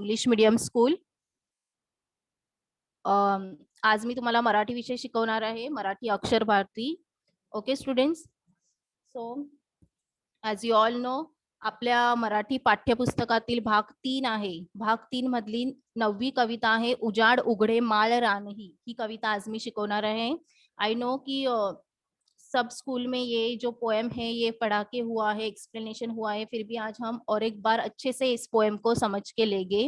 English medium school. आज मी तुम्हाला मराठी विषय शिकवणार आहे, Marathi Akshar Bharati. Okay students, so as you all know, आपल्या मराठी पाठ्यपुस्तकातील भाग 3 आहे. भाग 3 मधली 9वी कविता आहे, उजाड उघडे माळ रानही. ही कविता आज मी शिकवणार आहे. आई नो कि सब स्कूल में ये जो पोएम है ये पढ़ा के हुआ है, एक्सप्लेनेशन हुआ है, फिर भी आज हम और एक बार अच्छे से इस पोएम को समझ के लेंगे.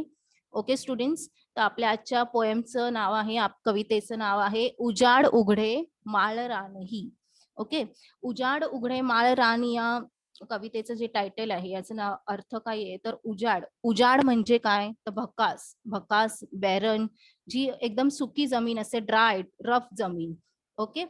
ओके स्टुडंट्स, तर आपल्या आजच्या पोएमचं नाव आहे, कवितेचं नाव आहे उजाड उघडे माळ रानही. ओके, उजाड उघडे माळ रान या कवितेचं जे टायटल आहे याचं नाव अर्थ काय आहे तर उजाड. उजाड म्हणजे काय तर भकास, भकास बॅरन, जी एकदम सुकी जमीन असते, ड्राय रफ जमीन. ओके,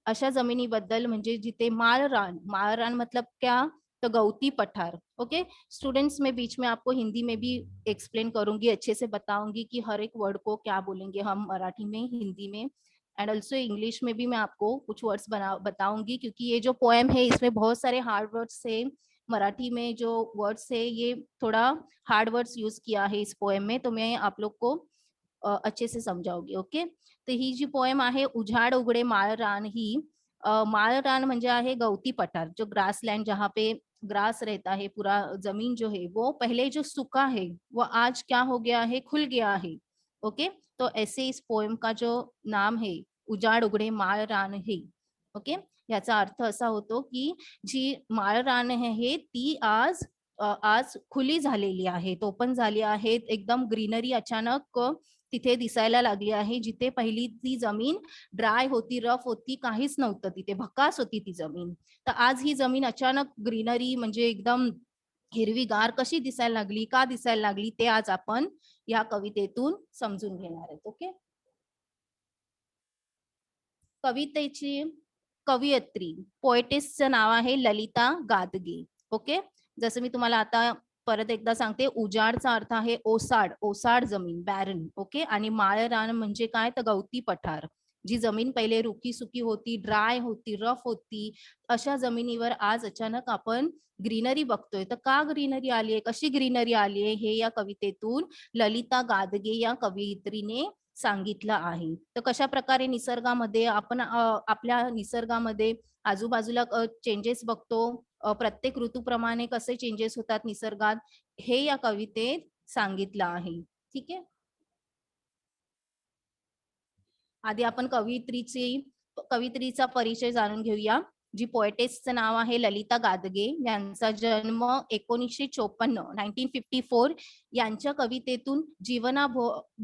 अशा जमिनीबद्दल म्हणजे जिथे माळरान, माळरान मतलब क्या तो गौती पठार. ओके स्टूडेंट्स, मैं बीच में आपको हिंदी में भी एक्सप्लेन करूंगी, अच्छे से बताऊंगी कि हर एक वर्ड को क्या बोलेंगे हम मराठी में, हिंदी में एंड ऑल्सो इंग्लिश में भी मैं आपको कुछ वर्ड्स बताऊंगी, क्योंकि ये जो पोएम है इसमें बहुत सारे हार्ड वर्ड्स है. मराठी में जो वर्ड्स है ये थोड़ा हार्ड वर्ड्स यूज किया है इस पोएम में, तो मैं आप लोग को अच्छे से समजावूंगी. ओके, तर ही जी पोएम आहे उजाड उघडे माळरान ही, माळरान म्हणजे आहे गौती पठार, जो ग्रास लैंड, जहाँ पे ग्रास रहता है, पूरा जमीन जो है वो पहले जो सूखा है वो आज क्या हो गया है, खुल गया है. ओके, तो ऐसे इस पोएम का जो नाम है उजाड उघडे माळरान ही. ओके, याचा अर्थ असा होतो की जी माळरान आहे ती आज खुली झालेली आहे, ओपन झाली आहे, एकदम ग्रीनरी अचानक तिथे दिसायला लागली आहे. जिथे पहिली ती जमीन ड्राय होती, रफ होती, काहीच नव्हतं तिथे, भकास होती ती जमीन, तर आज ही जमीन अचानक ग्रीनरी म्हणजे एकदम हिरवीगार कशी दिसायला लागली, का दिसायला लागली, ते आज आपण या कवितेतून समजून घेणार आहेत. ओके, कवितेची कवयित्री, पोएटेसचं नाव आहे ललिता गादगे. ओके, जसं मी तुम्हाला आता परत एकदा सांगते, उजाडचा अर्थ आहे ओसाड, ओसाड जमीन, बॅरन. ओके, आणि माळरान म्हणजे काय तर गवती पठार, जी जमीन पहिले रुकी सुकी होती, ड्राय होती, रफ होती, अशा जमिनीवर आज अचानक आपण ग्रीनरी बघतोय. तर का ग्रीनरी आलीये, कशी ग्रीनरी आलीये, हे या कवितेतून ललिता गादगे या कवयित्रीने सांगितलं आहे. तर कशा प्रकारे निसर्गामध्ये आपण आपल्या निसर्गामध्ये आजूबाजूला चेंजेस बघतो, प्रत्येक ऋतूप्रमाणे कसे चेंजेस होतात निसर्गात, हे या कवितेत सांगितलं आहे. ठीक आहे, आधी आपण कवित्रीचा परिचय जाणून घेऊया. जी पोएटेसचं नाव आहे ललिता गादगे, यांचा जन्म 1954 1954, यांच्या कवितेतून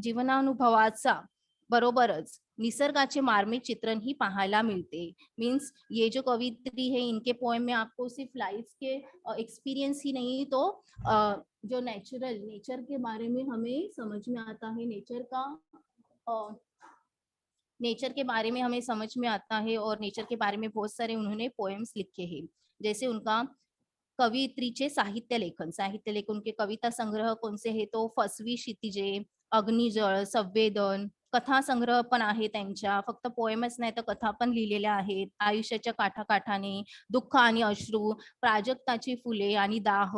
जीवनानुभवाचा बरोबरच निसर्गाचे मार्मिक चित्रण ही पाहायला मिलते. मीन्स ये जो कवित्री है, इनके पोएम में आपको सिर्फ लाइफ के एक्सपीरियंस ही नहीं, तो जो नेचर के बारे में हमें समझ में आता है, नेचर के बारे में हमें समझ में आता है, और नेचर के बारे में बहुत सारे उन्होंने पोएम्स लिखे हैं. जैसे उनका कवयित्रीचे साहित्य लेखन उनके कविता संग्रह कोणते है तो फसवी क्षितिजे, अग्निजळ, संवेदन, कथा संग्रह पण आहे त्यांच्या, फक्त पोएमच नाही तर कथा पण लिहिलेल्या आहेत. आयुष्याच्या काठाकाठाने, दुःख आणि अश्रू, प्राजक्ताची फुले आणि दाह,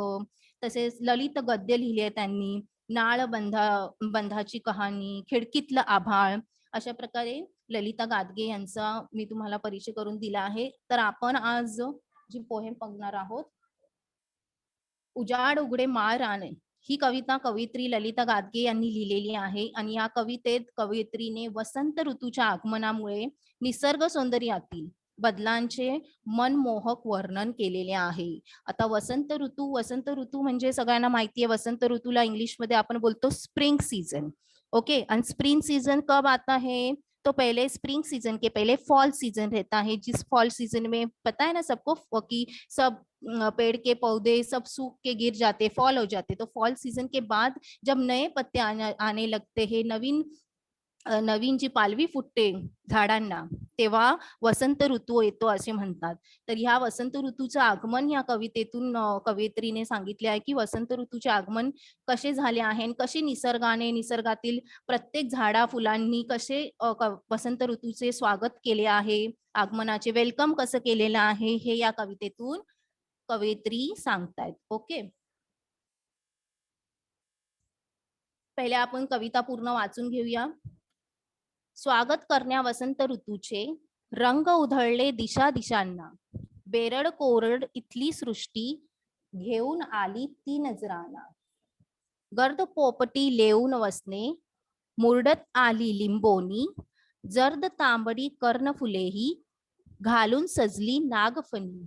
तसेच ललित गद्य लिहिले त्यांनी, बंधाची कहाणी, खिडकीतलं आभाळ. अशा प्रकारे ललिता गादगे यांचा मी तुम्हाला परिचय करून दिला आहे. तर आपण आज जी पोएम बघणार आहोत, उजाड उघडे माळ रान, ही कविता कवयित्री ललिता गादगे यांनी लिहिलेली आहे. आणि या कवितेत कवयित्रीने वसंत ऋतूच्या आगमनामुळे निसर्ग सौंदर्यातील बदलांचे मनमोहक वर्णन केलेले आहे. आता वसंत ऋतू म्हणजे सगळ्यांना माहिती आहे, वसंत ऋतूला इंग्लिश मध्ये आपण बोलतो स्प्रिंग सीजन. ओके, और स्प्रिंग सीजन कब आता है तो पहले स्प्रिंग सीजन के पहले फॉल सीजन रहता है, जिस फॉल सीजन में पता है ना सबको कि सब पेड़ के पौधे सब सूख के गिर जाते, फॉल हो जाते. तो फॉल सीजन के बाद जब नए पत्ते आने लगते हैं, नवीन जी पालवी फुटते झाडांना, तेव्हा वसंत ऋतू येतो असे म्हणतात. तर ह्या वसंत ऋतूचं आगमन या कवितेतून कवयित्रीने सांगितले आहे की वसंत ऋतूचे आगमन कसे झाले आहे, कसे निसर्गातील प्रत्येक झाडा फुलांनी कसे वसंत ऋतूचे स्वागत केले आहे, आगमनाचे वेलकम कसं केलेलं आहे, हे या कवितेतून कवयित्री सांगतायत. ओके, पहिले आपण कविता पूर्ण वाचून घेऊया. स्वागत करण्या वसंत ऋतूचे रंग उधळले दिशा दिशांना, बेरड कोरड इथली सृष्टी घेऊन आली ती नजराना. गर्द पोपटी लेऊन वसने मुरडत आली लिंबोनी, जर्द तांबडी कर्णफुलेही घालून सजली नागफणी.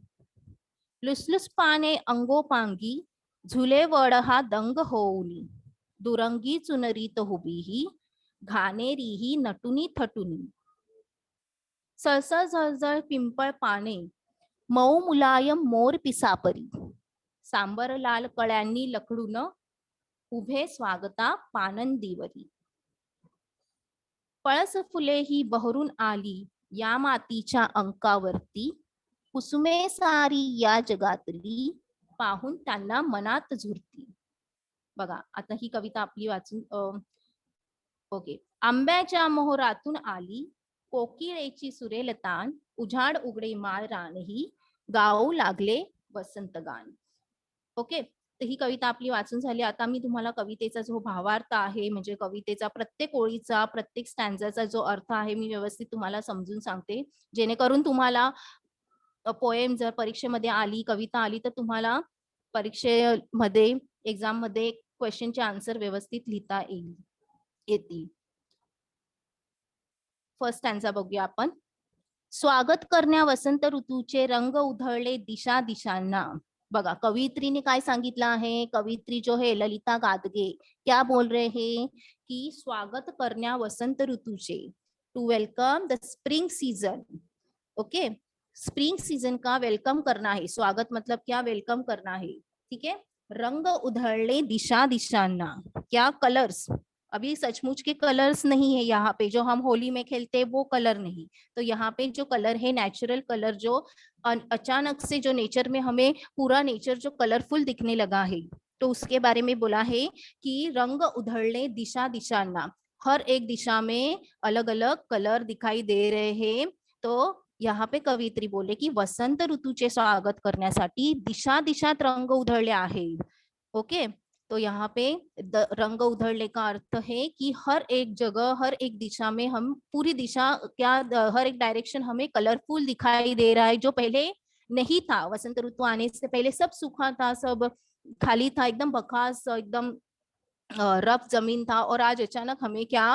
लुसलुस पाने अंगोपांगी झुले वड हा दंग होऊनी, दुरंगी चुनरीत हुबीही घाणेरीही नटुनी थटुनी. सळसळ झळझळ पिंपळ पाने मऊ मुलायम मोर पिसापरी, सांबर लाल कळ्यांनी लखडून उभे स्वागता पानंदीवरी. पळस फुले ही बहरून आली या मातीच्या अंकावरती, कुसुमे सारी या जगातली पाहून त्यांना मनात झुरती. बघा आता ही कविता आपली वाचून ओके. आंब्याच्या मोहरातून आली कोकिळेची सुरेलतान, उजाड उघडे माळ रानही गाऊ लागले वसंत गान. ओके, तर ही कविता आपली वाचून झाली. आता मी तुम्हाला कवितेचा जो भावार्थ आहे, म्हणजे कवितेचा प्रत्येक ओळीचा प्रत्येक स्टॅन्झाचा जो अर्थ आहे, मी व्यवस्थित तुम्हाला समजून सांगते, जेणेकरून तुम्हाला पोएम जर परीक्षेमध्ये आली, कविता आली, तर तुम्हाला परीक्षेमध्ये एक्झाम मध्ये क्वेश्चनचे आन्सर व्यवस्थित लिहिता येतील. फर्स्ट स्टॅन्झा बघूया आपण. स्वागत करण्या वसंत ऋतूचे रंग उधळले दिशा दिशांना. बघा कवित्रीने काय सांगितलं आहे, कवित्री जो है ललिता गादगे क्या बोल रहे हैं कि स्वागत करण्या वसंत ऋतूचे, to welcome the spring season. Okay, spring season का वेलकम करना है. स्वागत मतलब क्या, वेलकम करना है. ठीक है. रंग उधळले दिशा दिशांना, क्या कलर्स, अभी सचमुच के कलर्स नहीं है यहाँ पे, जो हम होली में खेलते हैं वो कलर नहीं. तो यहाँ पे जो कलर है नेचुरल कलर, जो अचानक से जो नेचर में हमें पूरा नेचर जो कलरफुल दिखने लगा है, तो उसके बारे में बोला है कि रंग उधळले दिशा दिशांना, हर एक दिशा में अलग अलग कलर दिखाई दे रहे हैं. तो यहाँ पे कवित्री बोले की वसंत ऋतूचे स्वागत करण्यासाठी दिशा दिशात रंग उधळले आहे. ओके, तो यहाँ पे रंग उधळले का अर्थ है कि हर एक जगह, हर एक दिशा में, हम पूरी दिशा क्या, हर एक डायरेक्शन हमें कलरफुल दिखाई दे रहा है, जो पहले नहीं था. वसंत ऋतु आने से पहले सब सूखा था, सब खाली था, एकदम बकास, एकदम रफ जमीन था. और आज अचानक हमें क्या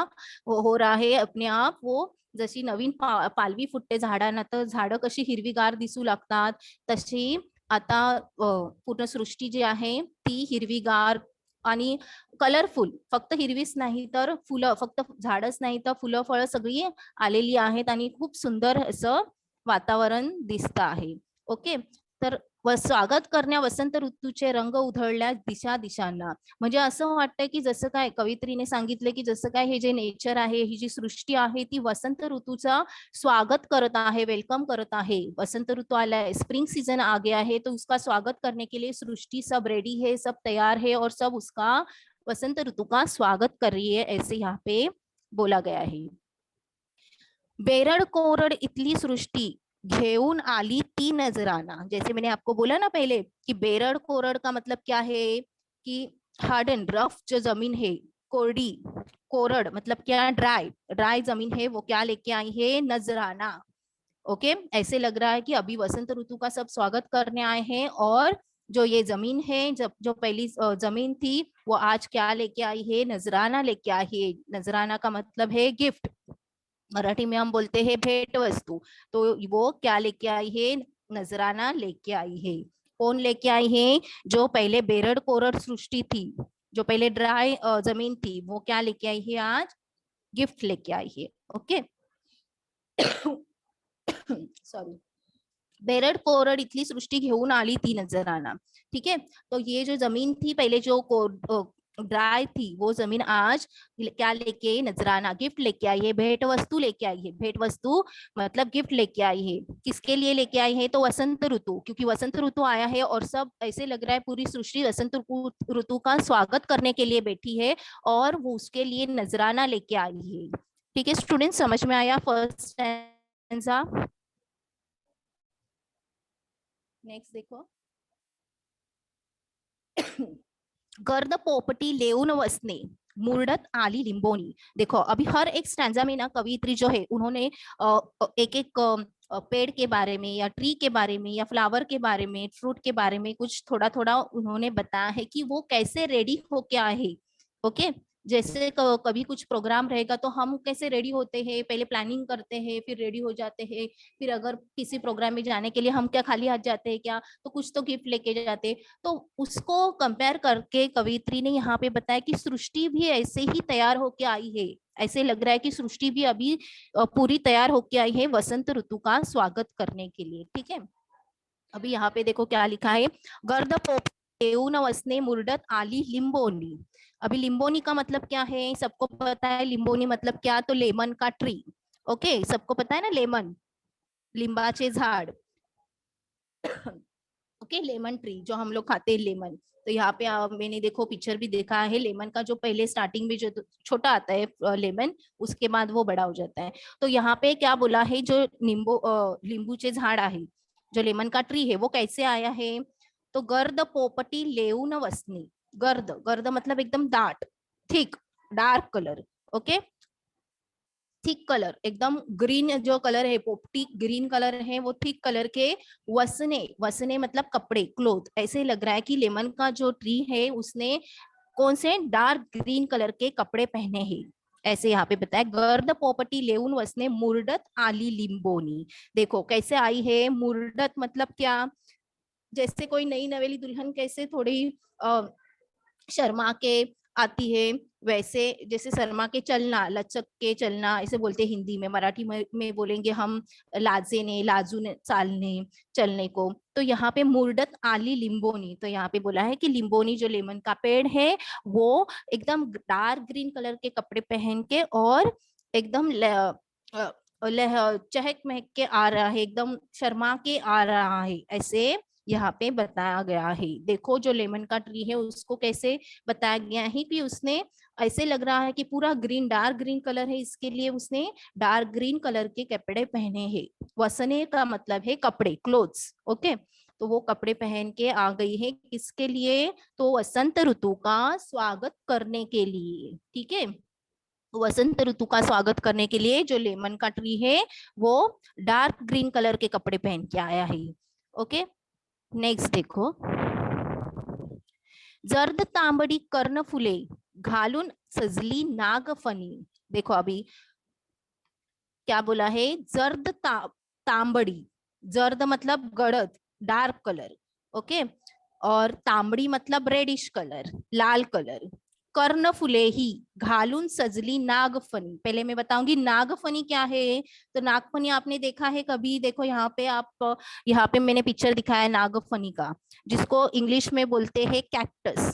हो रहा है, अपने आप वो जशी नवीन पालवी फुटते झाडांना, तर झाडं कशी हिरवीगार दिसू लागतात, तशी आता पूर्ण सृष्टी जी आहे ती हिरवीगार आणि कलरफुल, फक्त हिरवीच नाही तर फुलं, फक्त झाडच नाही तर फुलं फळं सगळी आलेली आहेत आणि खूप सुंदर असं वातावरण दिसतं आहे. ओके, तर स्वागत करण्या वसंत ऋतूचे रंग उधळल्या दिशा दिशांना, म्हणजे असं वाटतंय की जसं काय कवित्रीने सांगितलं की जसं काय हे जे नेचर आहे, ही जी सृष्टी आहे ती वसंत ऋतूचा स्वागत करत आहे, वेलकम करत आहे. वसंत ऋतु आला है, स्प्रिंग सीजन आ गया है, तो उसका स्वागत करने के लिए सृष्टि सब रेडी है, सब तैयार है और सब उसका वसंत ऋतु का स्वागत कर रही है, ऐसे यहाँ पे बोला गया है. बेरड कोरड इथली सृष्टी घेऊन आली ती नजराना. जैसे मैंने आपको बोला ना पहले कि बेरड कोरड का मतलब क्या है कि हार्ड एंड रफ जो जमीन है, कोरडी, कोरड मतलब क्या, ड्राई, ड्राई जमीन है, वो क्या लेके आई है, नजराना. ओके, ऐसे लग रहा है कि अभी वसंत ऋतु का सब स्वागत करने आए हैं, और जो ये जमीन है, जब जो पहली जमीन थी वो आज क्या लेके आई है, नजराना लेके आई है. नजराना का मतलब है गिफ्ट, मराठी में हम बोलते हैं भेंट वस्तु. तो वो क्या लेके आई है, नजराना लेके आई है. कौन लेके आई है, जो पहले बेरड कोरड सृष्टि थी, जो पहले ड्राई जमीन थी, वो क्या लेके आई है, आज गिफ्ट लेके आई है. ओके सॉरी, बेरड कोरड इथली सृष्टी घेऊन आली ती नजराना. ठीक है, तो ये जो जमीन थी पहले जो ड्राई थी, वो जमीन आज क्या लेके, नजराना, गिफ्ट लेके आई है, भेंट वस्तु लेके आई है. भेंट वस्तु मतलब गिफ्ट लेके आई है. किसके लिए लेके आई है, तो वसंत ऋतु, क्योंकि वसंत ऋतु आया है और सब ऐसे लग रहा है पूरी सृष्टि वसंत ऋतु का स्वागत करने के लिए बैठी है, और वो उसके लिए नजराना लेके आई है. ठीक है स्टूडेंट, समझ में आया फर्स्ट स्टैंजा. नेक्स्ट देखो. गर्द पोपटी लेऊन वसने, मुरडत आली लिंबोनी। देखो अभी हर एक स्टैंजा में ना कवियत्री जो है उन्होंने एक एक पेड़ के बारे में या ट्री के बारे में या फ्लावर के बारे में, फ्रूट के बारे में कुछ थोड़ा थोड़ा उन्होंने बताया है कि वो कैसे रेडी हो क्या है। ओके, जैसे कभी कुछ प्रोग्राम रहेगा तो हम कैसे रेडी होते हैं, पहले प्लानिंग करते हैं फिर रेडी हो जाते हैं, फिर अगर किसी प्रोग्राम में जाने के लिए हम क्या खाली हाथ जाते हैं क्या, तो कुछ तो गिफ्ट लेके जाते हैं। तो उसको कंपेयर करके कवित्री ने यहाँ पे बताया कि सृष्टि भी ऐसे ही तैयार होके आई है। ऐसे लग रहा है कि सृष्टि भी अभी पूरी तैयार होके आई है वसंत ऋतु का स्वागत करने के लिए। ठीक है, अभी यहाँ पे देखो क्या लिखा है, गर्द पोप येऊन वसने मुरडत आली लिंबोनी। अभी लिंबोनी का मतलब क्या है, सबको पता है लिंबोनी मतलब क्या, तो लेमन का ट्री। ओके, सबको पता है ना, लेमन, लिंबाचे झाड। ओके, लेमन ट्री जो हम लोग खाते हैं लेमन। तो यहाँ पे मैंने देखो पिक्चर भी देखा है लेमन का, जो पहले स्टार्टिंग में जो छोटा आता है लेमन, उसके बाद वो बड़ा हो जाता है। तो यहाँ पे क्या बोला है, जो लिंबूचे झाड आहे, जो लेमन का ट्री है वो कैसे आया है, तो गर्द पोपटी लेऊन वसनी। गर्द, गर्द मतलब एकदम दाट, thick, dark colour. Okay, thick colour, एकदम ग्रीन जो कलर है, पोपटी ग्रीन कलर है, वो थिक कलर के वसने, वसने मतलब कपड़े, क्लोथ। ऐसे लग रहा है कि लेमन का जो ट्री है उसने कौन से डार्क ग्रीन कलर के कपड़े पहने हैं। ऐसे यहाँ पे बताया, गर्द पोपटी लेउन वसने मुरडत आली लिंबोनी। देखो कैसे आई है, मुरडत मतलब क्या, जैसे कोई नई नवेली दुल्हन कैसे थोड़ी शर्मा के आती है, वैसे जैसे शर्मा के चलना, लचक के चलना, ऐसे बोलते हैं हिंदी में। मराठी में बोलेंगे हम लाजेने, लाजूने चालने, चलने को। तो यहाँ पे मुरडत आली लिंबोनी, तो यहाँ पे बोला है कि लिंबोनी जो लेमन का पेड़ है वो एकदम डार्क ग्रीन कलर के कपड़े पहन के और एकदम चहक महक के आ रहा है, एकदम शर्मा के आ रहा है, ऐसे यहाँ पे बताया गया है। देखो जो लेमन का ट्री है उसको कैसे बताया गया है कि उसने, ऐसे लग रहा है कि पूरा ग्रीन, डार्क ग्रीन कलर है, इसके लिए उसने डार्क ग्रीन कलर के कपड़े पहने हैं। वसने का मतलब है कपड़े, क्लोथ्स। ओके, तो वो कपड़े पहन के आ गई है किसके लिए, तो वसंत ऋतु का स्वागत करने के लिए। ठीक है, वसंत ऋतु का स्वागत करने के लिए जो लेमन का ट्री है वो डार्क ग्रीन कलर के कपड़े पहन के आया है। ओके, नेक्स्ट देखो, जर्द तांबडी कर्णफुले घालून सजली नागफणी। देखो अभी क्या बोला है, जर्द तांबडी, जर्द मतलब गड़द, डार्क कलर। ओके, और तांबडी मतलब रेडिश कलर, लाल कलर। कर्णफुले ही घालून सजली नागफनी। पहले मैं बताऊंगी नागफनी क्या है। तो नागफनी आपने देखा है कभी, देखो यहाँ पे आप, यहाँ पे मैंने पिक्चर दिखाया है नागफनी का, जिसको इंग्लिश में बोलते हैं कैक्टस,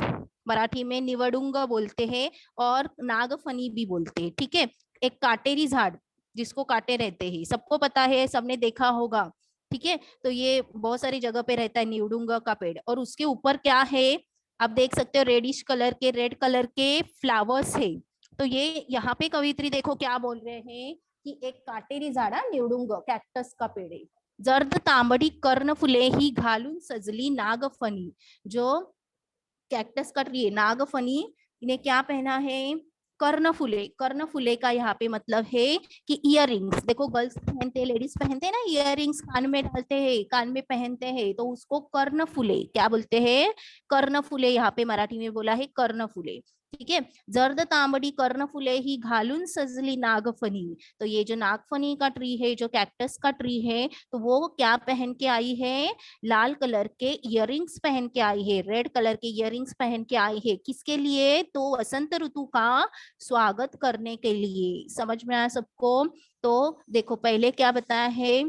मराठी में निवडुंग बोलते हैं और नागफनी भी बोलते हैं। ठीक है, एक काटेरी झाड़ जिसको काटे रहते हैं, सबको पता है, सबने देखा होगा। ठीक है, तो ये बहुत सारी जगह पे रहता है निवडुंगा का पेड़, और उसके ऊपर क्या है आप देख सकते हो, रेडिश कलर के, रेड कलर के फ्लावर्स है। तो ये यहाँ पे कवित्री देखो क्या बोल रहे हैं कि एक काटेरी झाड़ा निवडुंग कैक्टस का पेड़ है, जर्द तांबडी कर्णफुले ही घालून सजली नागफनी। जो कैक्टस का ट्री है, नागफनी ने क्या पहना है, कर्णफुले। कर्णफुले का यहाँ पे मतलब है कि इयर रिंग्स, देखो गर्ल्स पहनते हैं, लेडीज पहनते हैं ना इयर रिंग्स, कान में डालते हैं, कान में पहनते हैं, तो उसको कर्णफुले क्या बोलते हैं, कर्णफुले। यहाँ पे मराठी में बोला है कर्णफुले। ठीक है, जर्द तांबडी कर्णफुले ही घालून सजली नागफनी। तो ये जो नागफनी का ट्री है, जो कैक्टस का ट्री है, तो वो क्या पहन के आई है, लाल कलर के इयररिंग्स पहन के आई है, रेड कलर के इयररिंग्स पहन के आई है, किसके लिए, तो वसंत ऋतु का स्वागत करने के लिए। समझ में आया सबको। तो देखो पहले क्या बताया है,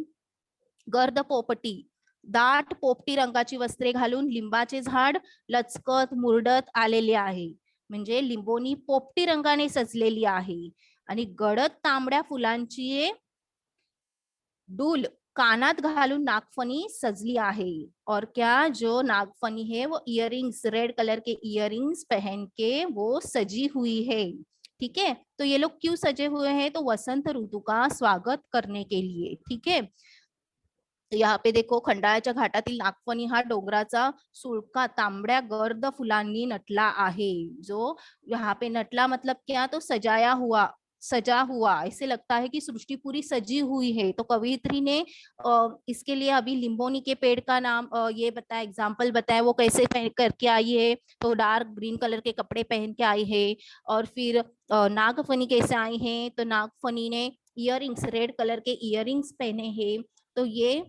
गर्द पोपटी, दाट पोपटी रंगाची वस्त्रे घालून लिंबाचे झाड लचकत मुरडत आलेले आहे, म्हणजे लिंबोनी पोपटी रंगाने सजलेली आहे, आणि गडद तांबड्या फुलांची डूल कानात घालून नागफनी सजली आहे। और क्या, जो नागफनी है वो इयररिंग्स, रेड कलर के इयररिंग्स पहन के वो सजी हुई है। ठीक है, तो ये लोग क्यों सजे हुए हैं, तो वसंत ऋतु का स्वागत करने के लिए। ठीक है, यहाँ पे देखो, खंडाळ्याच्या घाटातील नागफणी हा डोंगराचा सुळका तांबड्या गर्द फुलांनी नटला आहे. जो यहाँ पे नटला मतलब क्या, तो सजाया हुआ, सजा हुआ, ऐसे लगता है कि सृष्टि पूरी सजी हुई है। तो कवियत्री ने इसके लिए अभी लिम्बोनी के पेड़ का नाम ये बताया, एग्जाम्पल बताया, वो कैसे पहन करके आई है, तो डार्क ग्रीन कलर के कपड़े पहन के आई है। और फिर नागफनी कैसे आई है, तो नागफनी ने इयररिंग्स, रेड कलर के इयररिंग्स पहने हैं। तो ये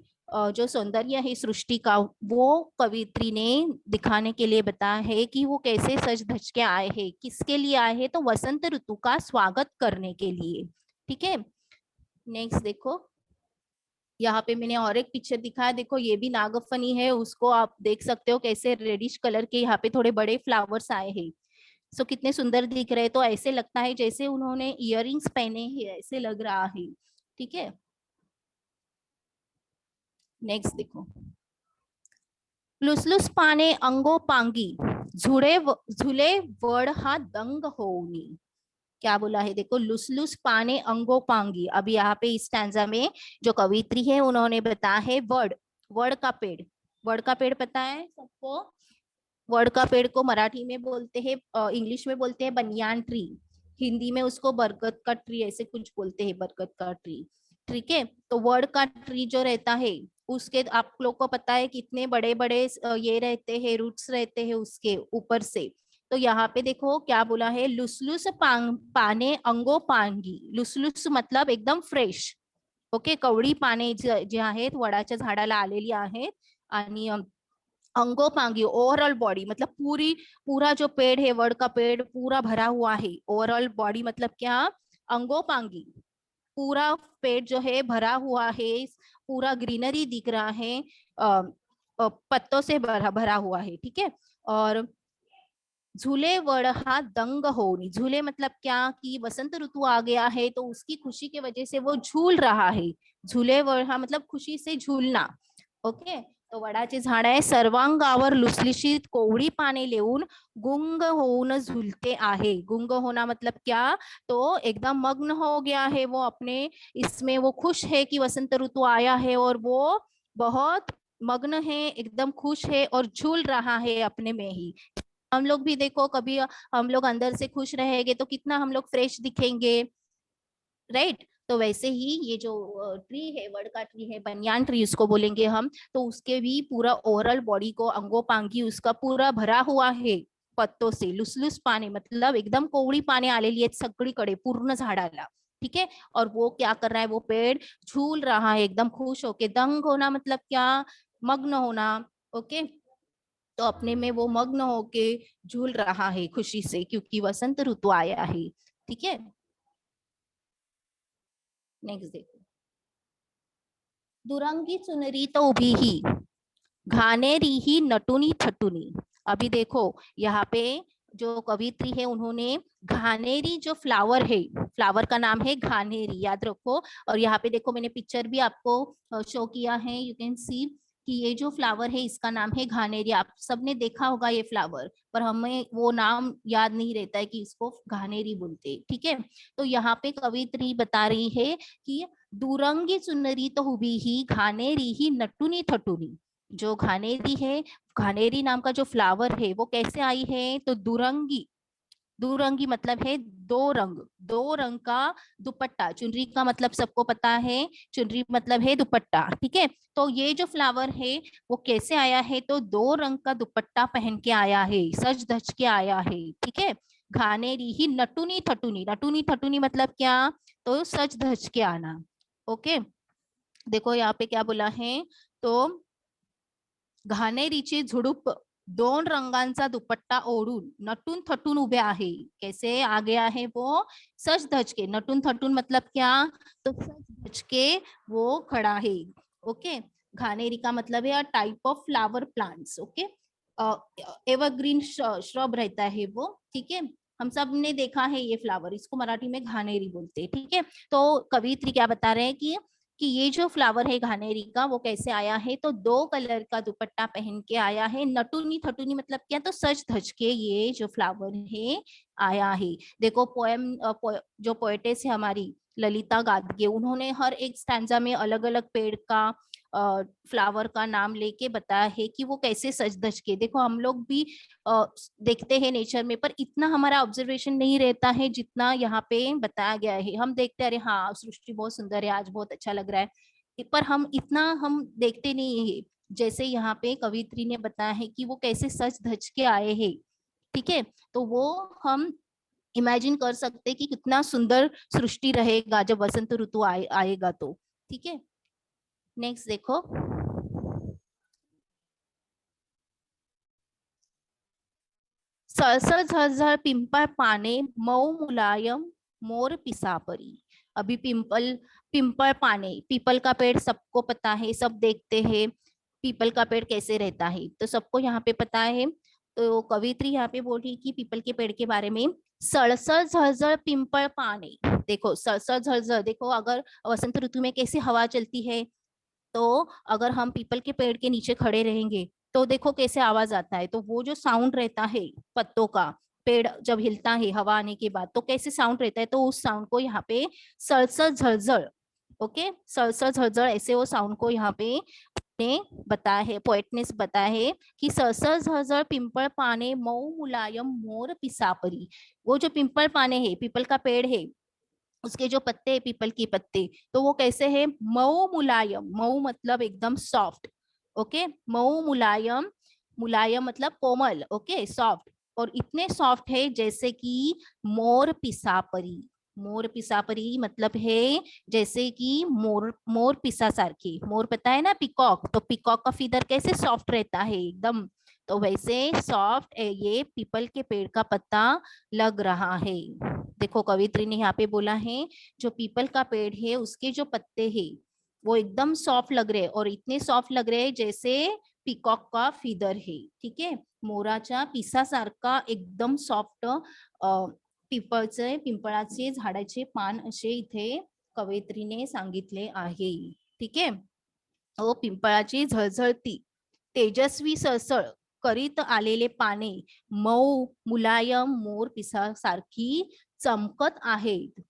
जो सौंदर्य है सृष्टि का, वो कवित्री ने दिखाने के लिए बताया है कि वो कैसे सज धज के आए हैं, किसके लिए आए हैं, तो वसंत ऋतु का स्वागत करने के लिए। ठीक है, नेक्स्ट देखो, यहाँ पे मैंने और एक पिक्चर दिखाया, देखो ये भी नागफनी है, उसको आप देख सकते हो कैसे रेडिश कलर के यहाँ पे थोड़े बड़े फ्लावर्स आए हैं। सो कितने सुंदर दिख रहे हैं, तो ऐसे लगता है जैसे उन्होंने इयररिंग्स पहने हैं, ऐसे लग रहा है। ठीक है, नेक्स्ट देखो, लुसलुस पाने अंगोपांगी, झुले वड हा दंग होनी। क्या बोला है, देखो, लुसलुस पाने अंगोपांगी। अभी यहाँ पे इस स्टैंजा में जो कवित्री है उन्होंने बताया है वड, वड का पेड़। वड का पेड़ पता है सबको? वड का पेड़ को मराठी में बोलते हैं, इंग्लिश में बोलते हैं बनियान ट्री, हिंदी में उसको बरगद का ट्री ऐसे कुछ बोलते हैं, बरगद का ट्री। ठीक है, तो वड का ट्री जो रहता है, उसके आप लोग को पता है कितने बड़े बड़े ये रहते हैं, रूट्स रहते हैं उसके ऊपर से। तो यहाँ पे देखो क्या बोला है, लुसलुस पाने अंगो पांगी। लुसलुस मतलब एकदम फ्रेश, ओके, कवळी पाने जे आहेत वडाच्या झाडाला आलेली आहेत, आणि अंगोपांगी ओवरऑल बॉडी मतलब पूरी, पूरा जो पेड़ है, वड का पेड़ पूरा भरा हुआ है। ओवरऑल बॉडी मतलब क्या, अंगोपांगी, पूरा पेड़ जो है भरा हुआ है, पूरा ग्रीनरी दिख रहा है, पत्तों से भरा भरा हुआ है। ठीक है, और झूले वड़ हा दंग होनी, झूले मतलब क्या कि वसंत ऋतु आ गया है तो उसकी खुशी की वजह से वो झूल रहा है। झूले वड हा मतलब खुशी से झूलना। ओके, तो वडाचे झाड आहे, सर्वांगावर लुसलुशीत कोवळी पाने लेऊन गुंग होऊन झुलते आहे। गुंग होना मतलब क्या, तो एकदम मग्न हो गया है वो अपने इसमें, वो खुश है कि वसंत ऋतु आया है, और वो बहुत मग्न है, एकदम खुश है और झूल रहा है अपने में ही। हम लोग भी देखो, कभी हम लोग अंदर से खुश रहेंगे तो कितना हम लोग फ्रेश दिखेंगे, राइट? तो वैसे ही ये जो ट्री है, वड का ट्री है, बनियान ट्री उसको बोलेंगे हम, तो उसके भी पूरा ओवरऑल बॉडी को, अंगोपांगी उसका पूरा भरा हुआ है पत्तों से। लुसलुस पाने मतलब एकदम कोवळी पाने आलेली आहेत सगळीकडे पूर्ण झाडाला। ठीक है, और वो क्या कर रहा है, वो पेड़ झूल रहा है एकदम खुश होके। दंग होना मतलब क्या, मग्न होना। ओके, तो अपने में वो मग्न होके झूल रहा है खुशी से, क्योंकि वसंत ऋतु आया है। ठीक है, नेक्स्ट देखो, दुरंगी चुनरी तो उभी ही, घानेरी ही नटुनी थटुनी। अभी देखो यहाँ पे जो कवित्री है उन्होंने घानेरी जो फ्लावर है, फ्लावर का नाम है घानेरी, याद रखो। और यहाँ पे देखो मैंने पिक्चर भी आपको शो किया है, यू कैन सी कि ये जो फ्लावर है इसका नाम है घानेरी। आप सबने देखा होगा ये फ्लावर, पर हमें वो नाम याद नहीं रहता है कि इसको घानेरी बोलते। ठीक है, तो यहाँ पे कवित्री बता रही है कि दुरंगी चुनरी तो हुबी ही, घानेरी ही नटुनी थटुनी। जो घानेरी है, घानेरी नाम का जो फ्लावर है वो कैसे आई है, तो दुरंगी, दुरंगी मतलब है दो रंग, दो रंग का दुपट्टा। चुनरी का मतलब सबको पता है, चुनरी मतलब है दुपट्टा। ठीक है, तो ये जो फ्लावर है वो कैसे आया है, तो दो रंग का दुपट्टा पहन के आया है, सज धज के आया है। ठीक है, घानेरी ही नटुनी थटुनी, नटुनी थटुनी मतलब क्या, तो सज धज के आना। ओके, देखो यहाँ पे क्या बोला है, तो घाणेरीची झुडूप दोन रंगांचा दुपट्टा ओढून नटून थटून उभे आहे। कैसे आगे आहे वो, सज धज के, नटून थटून मतलब क्या, तो सज धज के वो खड़ा है। ओके, घानेरी का मतलब है type of flower plants. Okay, evergreen shrub रहता है वो। ठीक है, हम सब ने देखा है ये फ्लावर, इसको मराठी में घानेरी बोलते हैं। ठीक है, तो कवित्री क्या बता रहे हैं कि ये जो फ्लावर है घानेरी का वो कैसे आया है, तो दो कलर का दुपट्टा पहन के आया है। नटुनी थटुनी मतलब क्या, तो सज धज के ये जो फ्लावर है आया है। देखो पोएम जो पोएटेस है हमारी ललिता गादगे, उन्होंने हर एक स्टैंजा में अलग अलग पेड़ का फ्लावर का नाम लेके बताया है कि वो कैसे सज धज के। देखो हम लोग भी देखते हैं नेचर में, पर इतना हमारा ऑब्जर्वेशन नहीं रहता है जितना यहाँ पे बताया गया है। हम देखते हैं अरे हाँ सृष्टि बहुत सुंदर है, आज बहुत अच्छा लग रहा है, पर हम इतना हम देखते नहीं है जैसे यहाँ पे कवित्री ने बताया है कि वो कैसे सज धज के आए हैं। ठीक है, तो वो हम इमेजिन कर सकते कि कितना सुंदर सृष्टि रहेगा जब वसंत ऋतु आएगा तो। ठीक है, नेक्स्ट देखो। सळसळ झळझळ पिंपळ पाने मऊ मुलायम मोर पिसापरी। अभी पिंपल पाने, पीपल का पेड़ सबको पता है, सब देखते हैं पीपल का पेड़ कैसे रहता है, तो सबको यहाँ पे पता है। तो कवित्री यहाँ पे बोल रही कि पीपल के पेड़ के बारे में। सळसळ झळझळ पिंपल पाने, देखो सळसळ झळझळ, देखो अगर वसंत ऋतु में कैसी हवा चलती है, तो अगर हम पीपल के पेड़ के नीचे खड़े रहेंगे तो देखो कैसे आवाज आता है, तो वो जो साउंड रहता है पत्तों का, पेड़ जब हिलता है हवा आने के बाद तो कैसे साउंड रहता है, तो उस साउंड को यहाँ पे सळसळ झळझळ, ओके सळसळ झळझळ ऐसे वो साउंड को यहाँ पे ने बताया है, पोएट ने बताया है कि सळसळ झळझळ पिंपल पाने मऊ मुलायम मोर पिसापरी। वो जो पिंपल पाने है, पीपल का पेड़ है, उसके जो पत्ते हैं पीपल की पत्ते, तो वो कैसे है मऊ मुलायम, मऊ मतलब एकदम सॉफ्ट, ओके मऊ मुलायम, मुलायम मतलब कोमल, ओके सॉफ्ट, और इतने सॉफ्ट है जैसे कि मोर पिसापरी। मोर पिसापरी मतलब है जैसे कि मोर, मोर पिसा सारखी, मोर पता है ना पिकॉक, तो पिकॉक का फीदर कैसे सॉफ्ट रहता है एकदम, तो वैसे सॉफ्ट ये पीपल के पेड़ का पत्ता लग रहा है। देखो कवित्री ने यहाँ पे बोला है जो पीपल का पेड़ है उसके जो पत्ते हैं वो एकदम सॉफ्ट लग रहे हैं, और इतने सॉफ्ट लग रहे हैं जैसे पिकॉक का फीदर है। ठीक है, मोराच्या पिसासारखा एकदम सॉफ्ट पिंपळचे, पिंपळाचे झाडाचे पान असे इथे कवयित्रीने सांगितले आहे। ठीक आहे, ओ पिंपळाची झळझळती तेजस्वी सळसळ करीत आलेले पाने मऊ मुलायम मोर पिसा सारखी चमकत आहेत।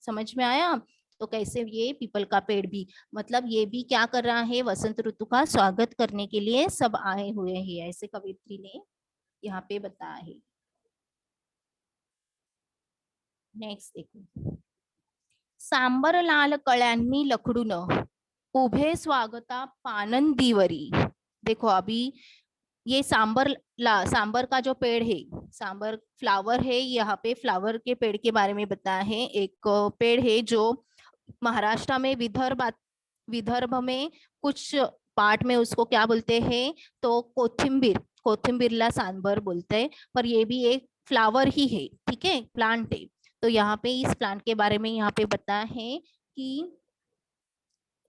समझ में आया? तो कैसे ये पीपल का पेड़ भी, मतलब ये भी क्या कर रहा है, वसंत ऋतु का स्वागत करने के लिए सब आए हुए हैं, ऐसे कवित्री ने यहाँ पे बताया है। नेक्स्ट देखो, सांबर लाल कळ्यांनी लखडून उभे स्वागता पानंदीवरी। देखो अभी ये सांबर का जो पेड़ है, सांबर फ्लावर है, यहाँ पे फ्लावर के पेड़ के बारे में बताया है। एक पेड़ है जो महाराष्ट्र में विदर्भ में कुछ पार्ट में उसको क्या बोलते हैं, तो कोथिंबीर, कोथिंबीरला सांबर बोलते हैं, पर ये भी एक फ्लावर ही है। ठीक है, प्लांट है, तो यहाँ पे इस प्लांट के बारे में यहाँ पे बताया है कि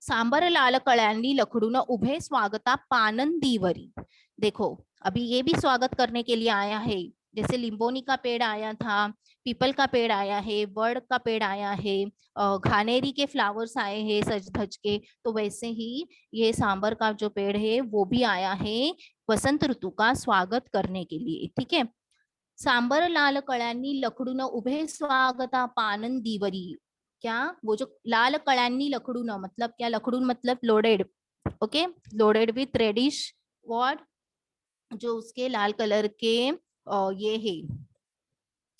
सांबर लाल कळ्यांनी लखडून उभे स्वागता पानंदीवरी। देखो अभी ये भी स्वागत करने के लिए आया है, जैसे लिंबोनी का पेड़ आया था, पीपल का पेड़ आया है, बर्ड का पेड़ आया है, घानेरी के फ्लावर्स आए हैं सज धज के, तो वैसे ही ये सांबर का जो पेड़ है वो भी आया है वसंत ऋतु का स्वागत करने के लिए। ठीक है, सांबर लाल कळ्यांनी लखडून उभे स्वागता पानंदीवरी। क्या, वो जो लाल कळ्यांनी लखडून मतलब क्या, लखडून मतलब loaded, okay loaded with reddish what, जो उसके लाल कलर के ये है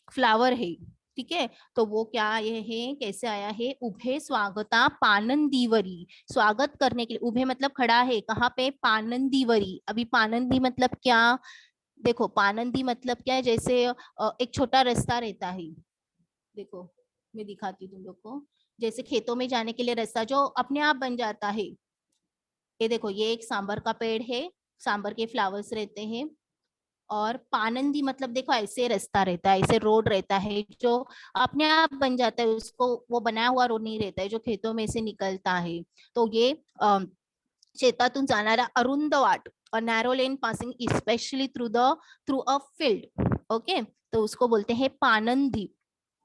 फ्लावर है। ठीक है, तो वो क्या ये है, कैसे आया है, उभे स्वागता पानंदीवरी, स्वागत करने के लिए, उभे मतलब खड़ा है, कहाँ पे, पानंदीवरी। अभी पानंदी मतलब क्या, देखो पानंदी मतलब क्या है, जैसे एक छोटा रास्ता रहता है, देखो मैं दिखाती हूँ तुम लोग को, जैसे खेतों में जाने के लिए रास्ता जो अपने आप बन जाता है, ये देखो ये एक सांबर का पेड़ है, सांबर के फ्लावर्स रहते हैं, और पानंदी मतलब देखो ऐसे रास्ता रहता है, ऐसे रोड रहता है जो अपने आप बन जाता है, उसको वो बनाया हुआ रोड नहीं रहता है जो खेतों में से निकलता है। तो ये शेतातून जाणारा अरुंद वाट, a narrow lane passing specially through a field, okay तो उसको बोलते हैं पानंदी।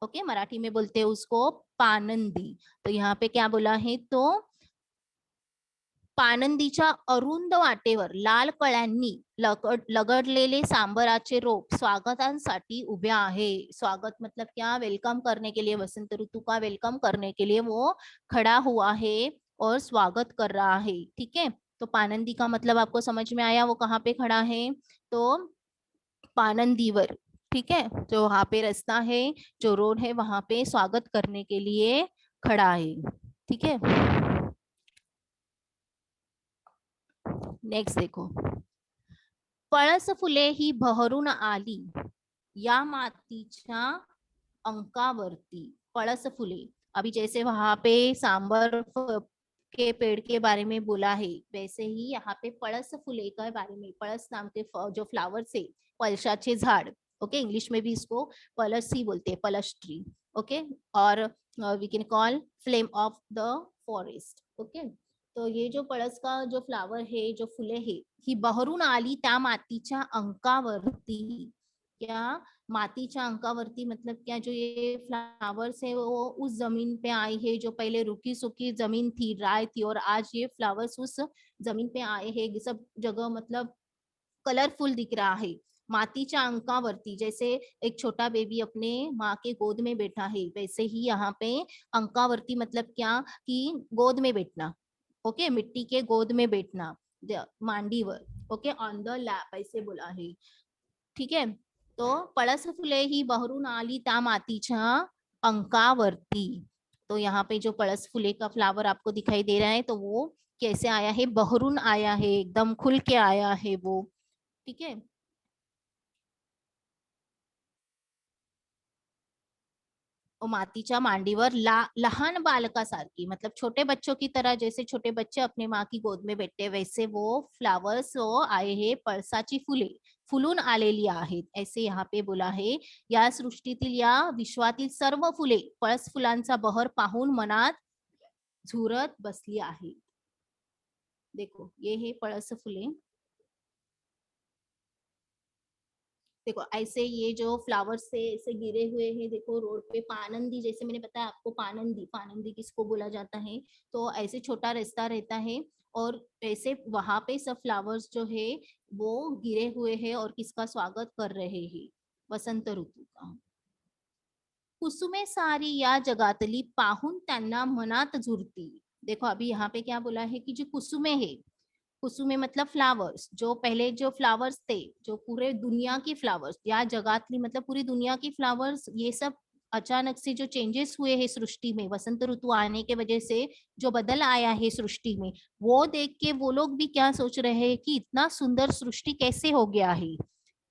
ओके मराठी में बोलते हैं उसको पानंदी। तो यहाँ पे क्या बोला है, तो पानंदीच्या अरुंद वाटेवर लाल कळ्यांनी लगडलेले सांबराचे रोप स्वागतांसाठी उभे आहे। स्वागत मतलब क्या, वेलकम करने के लिए, वसंत ऋतु का वेलकम करने के लिए वो खड़ा हुआ है और स्वागत कर रहा है। ठीक है, तो पानंदी का मतलब आपको समझ में आया, वो कहाँ पे खड़ा है, तो पानंदीवर। ठीक है, जो वहां पे रास्ता है, जो रोड है, वहां पे स्वागत करने के लिए खड़ा है। ठीक है, नेक्स्ट देखो, पळस फुले ही बहरून आली या मातीच्या अंकावरती। पळस फुले, अभी जैसे वहां पे सांबर के पेड़ के बारे में बोला है, वैसे ही यहाँ पे पळस फुले के बारे में, पळस नाम के जो फ्लावर्स है, पळसाचे झाड़, ओके, इंग्लिश में भी इसको पलस ही बोलते हैं, पलस ट्री। ओके, और we can call flame of the forest. Okay, तो ये जो पळस का जो फ्लावर है, जो फुले है, ही बहरून आली त्या मातीच्या अंकावरती। क्या मातीच्या अंकावरती मतलब क्या, जो ये फ्लावर्स है वो उस जमीन पे आई है जो पहले रुकी सुखी जमीन थी, ड्राई थी, और आज ये फ्लावर्स उस जमीन पे आए हैं, सब जगह मतलब कलरफुल दिख रहा है। मातीच्या अंकावरती, जैसे एक छोटा बेबी अपने माँ के गोद में बैठा है, वैसे ही यहाँ पे अंकावरती मतलब क्या, कि गोद में बैठना। ओके, मिट्टी के गोद में बैठना, मांडीवर। ओके, ऑन द लैप ऐसे बोला है। ठीक है, तो पळस फुले ही बहरून आली त्या मातीच्या अंकावरती। तो यहाँ पे जो पळस फुले का फ्लावर आपको दिखाई दे रहा है, तो वो कैसे आया है, बहरून आया है, एकदम खुल के आया है वो। ठीक है, मातीच्या मांडीवर लहान बालकासारखी, मतलब छोटे बच्चों की तरह, जैसे छोटे बच्चे अपने माँ की गोद में बैठते, वैसे वो फ्लावर्स वो आए हैं, पळसाची फुले फुलून आलेली आहेत, ऐसे यहाँ पे बोला है। या सृष्टीतील या विश्वातील सर्व फुले पळस फुलांचा बहर पाहून मनात झुरत बसली आहे। देखो, ये है पळस फुले। देखो ऐसे ये जो फ्लावर्स से ऐसे गिरे हुए हैं, देखो रोड पे, पानंदी, जैसे मैंने बताया आपको, पानंदी, पानंदी किसको बोला जाता है, तो ऐसे छोटा रास्ता रहता है, और ऐसे वहां पे सब फ्लावर्स जो है वो गिरे हुए हैं और किसका स्वागत कर रहे हैं, वसंत ऋतू का। कुसुमे सारी या जगातली पाहून त्यांना मनात झुरती। देखो अभी यहाँ पे क्या बोला है कि जो कुसुमे है, कुसुमे मतलब फ्लावर्स, जो पहले जो फ्लावर्स थे, जो पूरे दुनिया की फ्लावर्स, या जगातली मतलब पूरी दुनिया की फ्लावर्स, ये सब अचानक से जो चेंजेस हुए हैं सृष्टि में, वसंत ऋतु आने के वजह से जो बदल आया है सृष्टि में, वो देख के वो लोग भी क्या सोच रहे हैं कि इतना सुंदर सृष्टि कैसे हो गया है।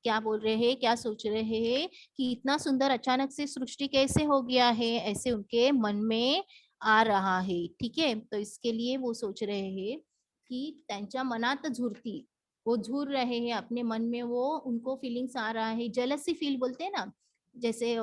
क्या बोल रहे हैं, क्या सोच रहे हैं कि इतना सुंदर अचानक से सृष्टि कैसे हो गया है, ऐसे उनके मन में आ रहा है। ठीक है, तो इसके लिए वो सोच रहे हैं की त्यांच्या मनात झुरती, वो झूर रहे हैं अपने मन में, वो उनको फीलिंग्स आ रहा है, जलसी फील बोलते हैं ना, जैसे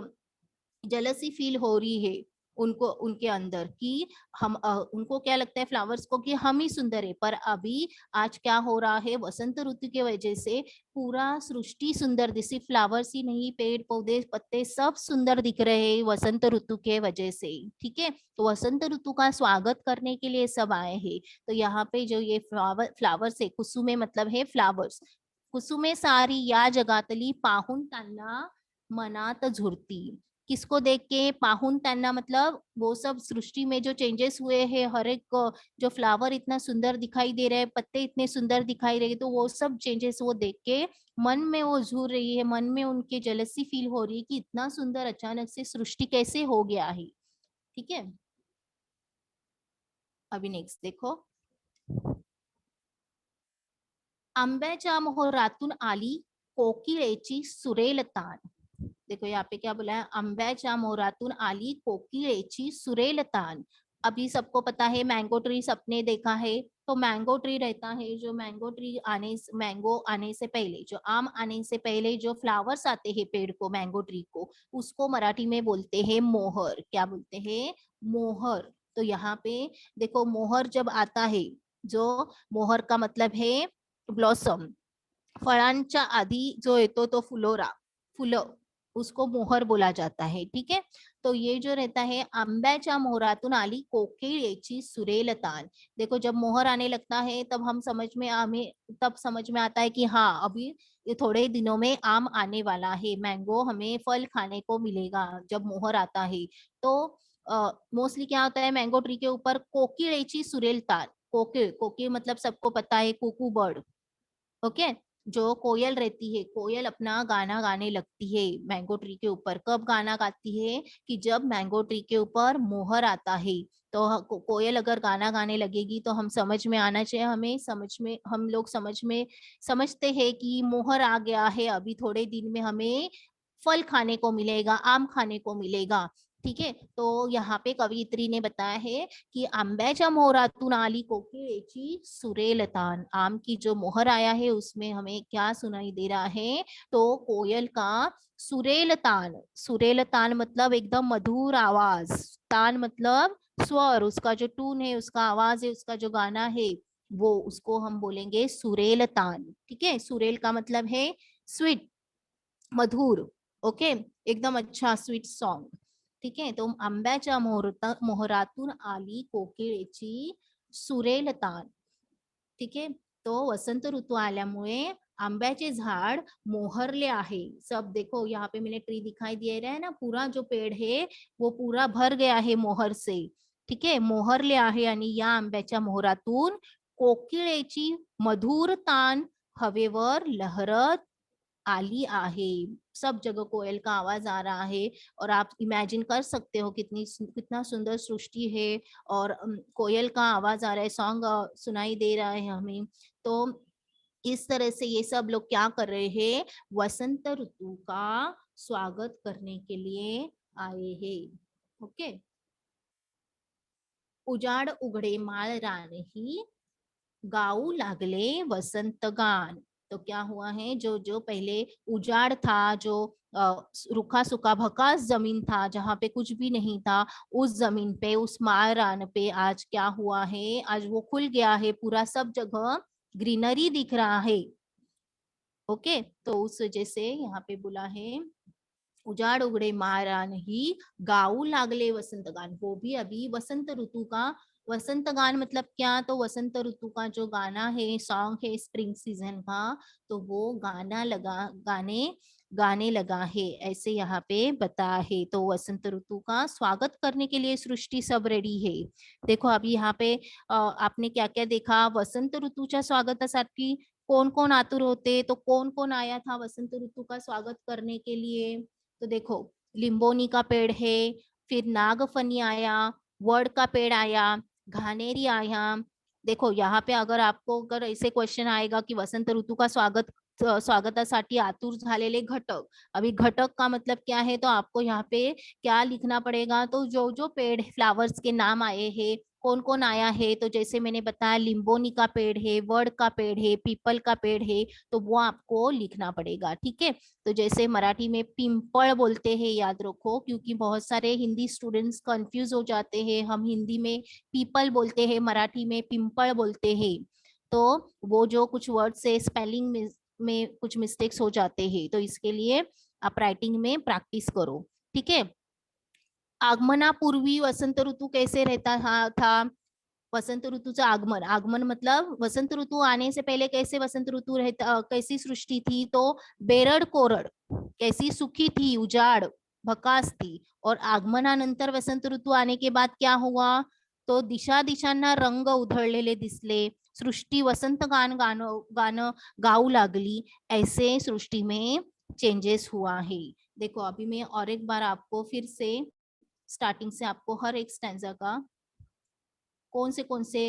जलसी फील हो रही है उनको, उनके अंदर कि हम उनको क्या लगता है फ्लावर्स को कि हम ही सुंदर है, पर अभी आज क्या हो रहा है, वसंत ऋतु के वजह से पूरा सृष्टि सुंदर, सिर्फ फ्लावर्स ही नहीं, पेड़ पौधे पत्ते सब सुंदर दिख रहे हैं वसंत ऋतु के वजह से। ठीक है, तो वसंत ऋतु का स्वागत करने के लिए सब आए हैं। तो यहाँ पे जो ये फ्लावर्स है, कुसुमे मतलब है फ्लावर्स, कुसुमे सारी या जगातली पाहून त्यांना मनात झुरती। किसको देख के, पाहुन त्यांना मतलब वो सब सृष्टि में जो चेंजेस हुए हैं, हर एक जो फ्लावर इतना सुंदर दिखाई दे रहे हैं, पत्ते इतने सुंदर दिखाई रहे, तो वो सब चेंजेस वो देख के मन में वो झूर रही है, मन में उनके जेलसी फील हो रही है कि इतना सुंदर अचानक से सृष्टि कैसे हो गया है। ठीक है, अभी नेक्स्ट देखो, आंब्याच्या मोहरातून आली कोकिळेची सुरेल तान। देखो यहाँ पे क्या बोला है, आंब्याच्या मोहरातून आली कोकिळेची सुरेल तान। अभी सबको पता है मैंगो ट्री सबने देखा है, तो मैंगो ट्री रहता है, जो मैंगो ट्री मैंगो आने से पहले, जो आम आने से पहले जो फ्लावर्स आते हैं पेड़ को, मैंगो ट्री को, उसको मराठी में बोलते हैं मोहर। क्या बोलते हैं, मोहर। तो यहाँ पे देखो, मोहर जब आता है, जो मोहर का मतलब है ब्लॉसम, फळांच्या आधी जो येतो तो फुलोरा, फुलं, उसको मोहर बोला जाता है। ठीक है, तो ये जो रहता है, आंब्याच्या मोहरातून आली कोकिळेची सुरेल तान। देखो जब मोहर आने लगता है, तब हम समझ में हमें तब समझ में आता है कि हाँ, अभी ये थोड़े दिनों में आम आने वाला है, मैंगो हमें फल खाने को मिलेगा जब मोहर आता है। तो मोस्टली क्या होता है, मैंगो ट्री के ऊपर कोकिळेची सुरेल ताल, कोकिल, कोकिल मतलब सबको पता है कुकू बर्ड, ओके, जो कोयल रहती है, कोयल अपना गाना गाने लगती है मैंगो ट्री के ऊपर। कब गाना गाती है? कि जब मैंगो ट्री के ऊपर मोहर आता है, तो कोयल अगर गाना गाने लगेगी तो हम समझ में आना चाहिए, हमें समझ में, हम लोग समझ में समझते हैं कि मोहर आ गया है, अभी थोड़े दिन में हमें फल खाने को मिलेगा, आम खाने को मिलेगा। ठीक है, तो यहाँ पे कवयित्री ने बताया है कि आंब्याच्या मोहरातून आली कोकिळेची सुरेल तान, आम की जो मोहर आया है उसमें हमें क्या सुनाई दे रहा है? तो कोयल का सुरेल तान, सुरेल तान मतलब एकदम मधुर आवाज, तान मतलब स्वर, उसका जो टून है, उसका आवाज है, उसका जो गाना है, वो उसको हम बोलेंगे सुरेल तान। ठीक है, सुरेल का मतलब है स्वीट, मधुर, ओके, एकदम अच्छा स्वीट सॉन्ग। ठीक आहे, तो आंब्याच्या मोहरातून आली कोकिळेची सुरेल तान। ठीक है, तो वसंत ऋतू आल्यामुळे आंब्याचे झाड मोहरले आहे। सब देखो यहाँ पे मैंने ट्री दिखाई दे रहा है ना, पूरा जो पेड़ है वो पूरा भर गया है मोहर से। ठीक है, मोहरले आहे आणि या आंब्याच्या मोहरातून कोकिळेची मधुर तान हवेवर लहरत आली आहे। सब जगह कोयल का आवाज आ रहा है, और आप इमेजिन कर सकते हो कितना सुंदर सृष्टि है, और कोयल का आवाज आ रहा है, सॉन्ग सुनाई दे रहा है हमें। तो इस तरह से ये सब लोग क्या कर रहे हैं? वसंत ऋतु का स्वागत करने के लिए आए हैं। ओके, उजाड उघडे माळ रानही, गाऊ लागले वसंत गान। तो क्या हुआ है, जो जो पहले उजाड़ था, जो रूखा सूखा भकास जमीन था, जहाँ पे कुछ भी नहीं था, उस जमीन पे, उस मारान पे आज क्या हुआ है? आज वो खुल गया है, पूरा सब जगह ग्रीनरी दिख रहा है। ओके, तो उस वजह से यहाँ पे बोला है उजाड़ उगड़े मारा नहीं, गाऊ लागले वसंत गान, वो भी अभी वसंत ऋतु का। वसंत गान मतलब क्या? तो वसंत ऋतु का जो गाना है, सॉन्ग है स्प्रिंग सीजन का, तो वो गाना लगा, गाने गाने लगा है, ऐसे यहाँ पे बता है। तो वसंत ऋतु का स्वागत करने के लिए सृष्टि सब रेडी है। देखो अभी यहाँ पे आपने क्या क्या देखा? वसंत ऋतूच्या स्वागतासाठी कोण कोण आतुर होते, तो कौन कौन आया था वसंत ऋतु का स्वागत करने के लिए? तो देखो लिंबोनी का पेड़ है, फिर नागफनी आया, वड का पेड़ आया, घानेरी आया। देखो यहाँ पे अगर आपको अगर ऐसे क्वेश्चन आएगा कि वसंत ऋतू का स्वागतासाठी आतुर झालेले घटक, अभी घटक का मतलब क्या है, तो आपको यहाँ पे क्या लिखना पड़ेगा? तो जो जो पेड़ फ्लावर्स के नाम आए हैं, कौन कौन आया है, तो जैसे मैंने बताया लिंबोनी का पेड़ है, वड का पेड़ है, पीपल का पेड़ है, तो वो आपको लिखना पड़ेगा। ठीक है, तो जैसे मराठी में पिंपल बोलते हैं, याद रखो, क्योंकि बहुत सारे हिंदी स्टूडेंट्स कंफ्यूज हो जाते हैं, हम हिंदी में पीपल बोलते हैं, मराठी में पिंपल बोलते हैं, तो वो जो कुछ वर्ड्स से स्पेलिंग में कुछ मिस्टेक्स हो जाते हैं, तो इसके लिए आप राइटिंग में प्रैक्टिस करो। ठीक है, आगमनापूर्वी वसंत ऋतु कैसे रहता था? वसंत ऋतुचा आगमन, आगमन मतलब वसंत ऋतु आने से पहले कैसे वसंत ऋतु रहता, कैसी सृष्टि थी? तो बेरड कोरड, कैसी सुखी थी, उजाड़ भकास थी। और आगमनानंतर वसंत ऋतू आने के बाद क्या हुआ? तो दिशा दिशांना रंग उधळलेले दिसले, सृष्टी वसंत गान गाणं गाणं गाऊ लागली, ऐसे सृष्टि में चेंजेस हुआ है। देखो अभी मैं और एक बार आपको फिर से स्टार्टिंग से आपको हर एक स्टैंजा का कौन से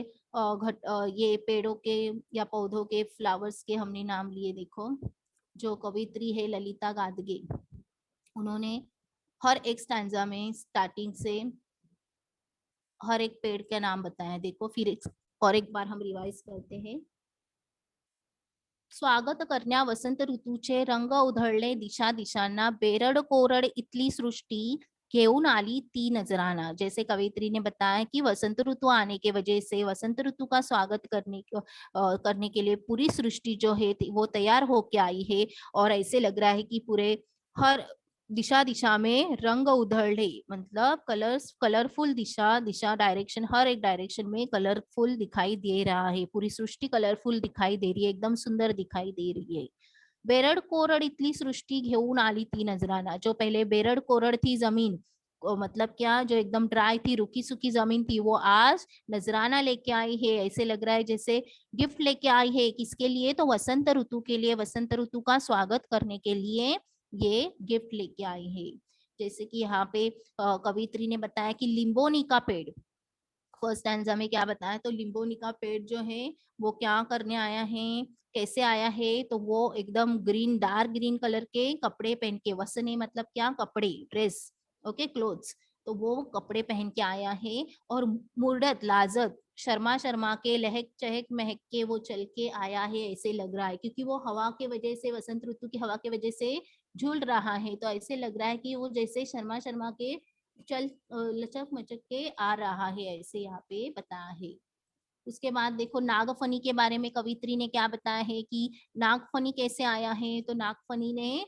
ये पेड़ों के या पौधों के फ्लावर्स के हमने नाम लिए। देखो जो कवित्री है ललिता गादगे, उन्होंने हर एक स्टैंजा में स्टार्टिंग से हर एक पेड़ का नाम बताया। देखो फिर और एक बार हम रिवाइज करते हैं। स्वागत करण्या वसंत ऋतूचे रंग उधळले दिशा दिशांना, बेरड कोरड इथली सृष्टी घेऊन आली ती नजराना। जैसे कवित्री ने बताया कि वसंत ऋतु आने के वजह से वसंत ऋतु का स्वागत करने के लिए पूरी सृष्टि जो है वो तैयार होके आई है, और ऐसे लग रहा है कि पूरे हर दिशा दिशा में रंग उधड़े, मतलब कलर्स, कलरफुल दिशा दिशा डायरेक्शन, हर एक डायरेक्शन में कलरफुल दिखाई दे रहा है, पूरी सृष्टि कलरफुल दिखाई दे रही है, एकदम सुंदर दिखाई दे रही है। बेरड कोरड इथली सृष्टी घेऊन आली ती नजराना, जो पहले बेरड कोरड थी जमीन, मतलब क्या, जो एकदम ड्राई थी, रुकी सूखी जमीन थी, वो आज नजराना लेके आई है। ऐसे लग रहा है जैसे गिफ्ट लेके आई है। किसके लिए? तो वसंत ऋतु के लिए, वसंत ऋतु का स्वागत करने के लिए ये गिफ्ट लेके आई है। जैसे कि यहाँ पे कवित्री ने बताया कि लिंबोनी का पेड़, फर्स्ट स्टैंजा में क्या बताया, तो लिंबोनी का पेड़ जो है वो क्या करने आया है, कैसे आया है, तो वो एकदम ग्रीन, डार्क ग्रीन कलर के कपड़े पहन के, वसने मतलब क्या, कपड़े, ड्रेस, ओके, क्लोथ्स, तो वो कपड़े पहन के आया है। और मुर्डत लाजत, शर्मा शर्मा के, लहक चहक महक के वो चल के आया है, ऐसे लग रहा है, क्योंकि वो हवा के वजह से, वसंत ऋतु की हवा के वजह से झूल रहा है, तो ऐसे लग रहा है कि वो जैसे शर्मा शर्मा के चल लचक मचक के आ रहा है, ऐसे यहाँ पे बताया है। उसके बाद देखो नागफनी के बारे में कवित्री ने क्या बताया है कि नागफनी कैसे आया है, तो नागफनी ने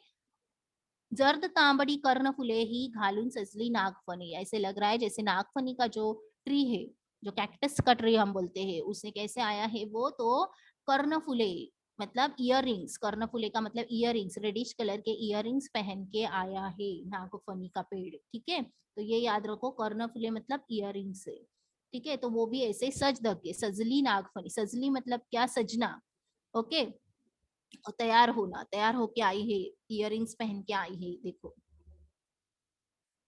जर्द तांबडी कर्णफुले ही घालून सजली नागफनी, ऐसे लग रहा है जैसे नागफनी का जो ट्री है, जो कैक्टस का ट्री हम बोलते हैं, उसने कैसे आया है वो, तो कर्णफुले मतलब इयर रिंग्स, कर्णफुले का मतलब इयर रिंग्स, रेडिश कलर के इयर रिंग्स पहन के आया है नागफनी का पेड़, ठीक है। तो ये याद रखो, कर्णफुले मतलब इयर रिंग्स है, ठीक है। तो वो भी ऐसे सज धज के, सजली नागफनी, सजली मतलब क्या, सजना, ओके, तैयार होना, तैयार होके आई है, इयररिंग्स पहन के आई है, देखो।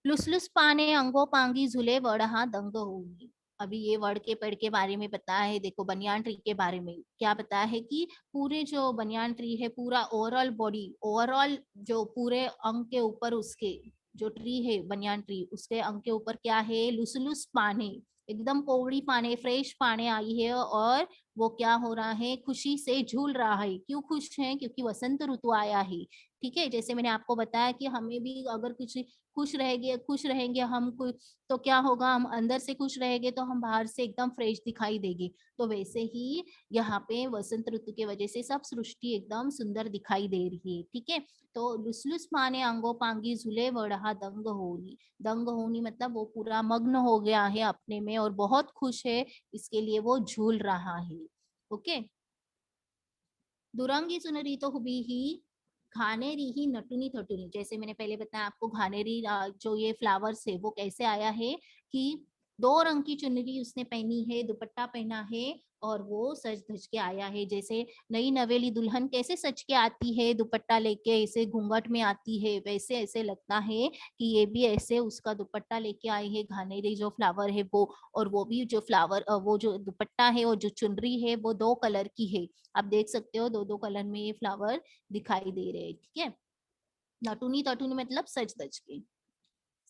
लुसलुस पाने अंगो पांगी झूले वड़हा दंग होगी। अभी ये वड़ के पेड़ के बारे में बताया है, देखो बनियान ट्री के बारे में क्या बताया है कि पूरे जो बनियान ट्री है, पूरा ओवरऑल बॉडी, ओवरऑल जो पूरे अंग के ऊपर उसके, जो ट्री है बनियान ट्री, उसके अंग के ऊपर क्या है, लुसलुस पाने, एकदम कोवड़ी पाने, फ्रेश पाने आई है, और वो क्या हो रहा है, खुशी से झूल रहा है। क्यों खुश है? क्योंकि वसंत ऋतु आया है, ठीक है। जैसे मैंने आपको बताया कि हमें भी अगर कुछ खुश रहेंगे हम कुछ, तो क्या होगा, हम अंदर से खुश रहेंगे तो हम बाहर से एकदम फ्रेश दिखाई देगी। तो वैसे ही यहाँ पे वसंत ऋतु के वजह से सब सृष्टि एकदम सुंदर दिखाई दे रही है, ठीक है। तो लुसलुस माने अंगो पांगी झूले वड़हा दंग होनी, दंग होनी मतलब वो पूरा मग्न हो गया है अपने में और बहुत खुश है, इसके लिए वो झूल रहा है, ओके। दुरंगी सुनरी तो हुबी ही घानेरी ही नटुनी थटुनी, जैसे मैंने पहले बताया आपको, घानेरी जो ये फ्लावर्स है वो कैसे आया है कि दो रंग की चुनरी उसने पहनी है, दुपट्टा पहना है, और वो सज धज के आया है। जैसे नई नवेली दुल्हन कैसे सज के आती है, दुपट्टा लेके ऐसे घूंघट में आती है, वैसे ऐसे लगता है कि ये भी ऐसे उसका दुपट्टा लेके आई है, घानेरी जो फ्लावर है वो। और वो भी जो फ्लावर, वो जो दुपट्टा है, वो जो चुनरी है, वो दो कलर की है। आप देख सकते हो दो दो कलर में ये फ्लावर दिखाई दे रहे हैं, ठीक है। नटुनी तटुनी मतलब सच धज के।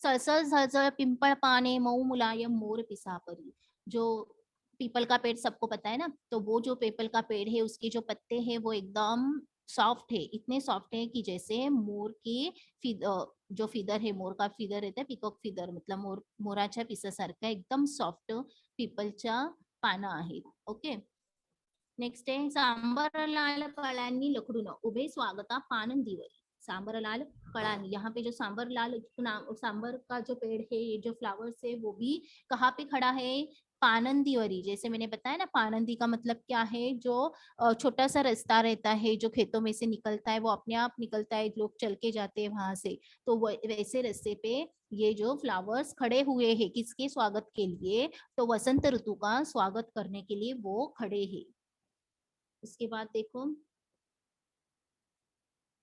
सळसळ झळझळ पिंपळ पाने मऊ मुलायम मोर पिसा परी, जो पीपल का पेड़ सबको पता है ना, तो वो जो पीपल का पेड़ है उसके जो पत्ते हैं वो एकदम सॉफ्ट है, इतने सॉफ्ट है कि जैसे मोर के जो फिदर है, मोर का फिदर रहता है, पिकॉक फिदर मतलब मोराच्या पिसासारखा एकदम सॉफ्ट पीपलच्या पानं आहेत, ओके। नेक्स्ट आहे सांबरलाल कळ्यांनी लखडून उभे स्वागता पानंदीवर, सांबरलाल कड़ानी, यहाँ पे जो सांबरलाल सांबर का जो पेड़ है, ये जो फ्लावर्स है वो भी कहाँ पे खड़ा है, पानंदीवरी। जैसे मैंने बताया ना, पानंदी का मतलब क्या है, जो छोटा सा रास्ता रहता है जो खेतों में से निकलता है, वो अपने आप निकलता है, लोग चल के जाते हैं वहां से, तो वो वैसे रास्ते पे ये जो फ्लावर्स खड़े हुए हैं, किसके स्वागत के लिए, तो वसंत ऋतु का स्वागत करने के लिए वो खड़े हैं। उसके बाद देखो,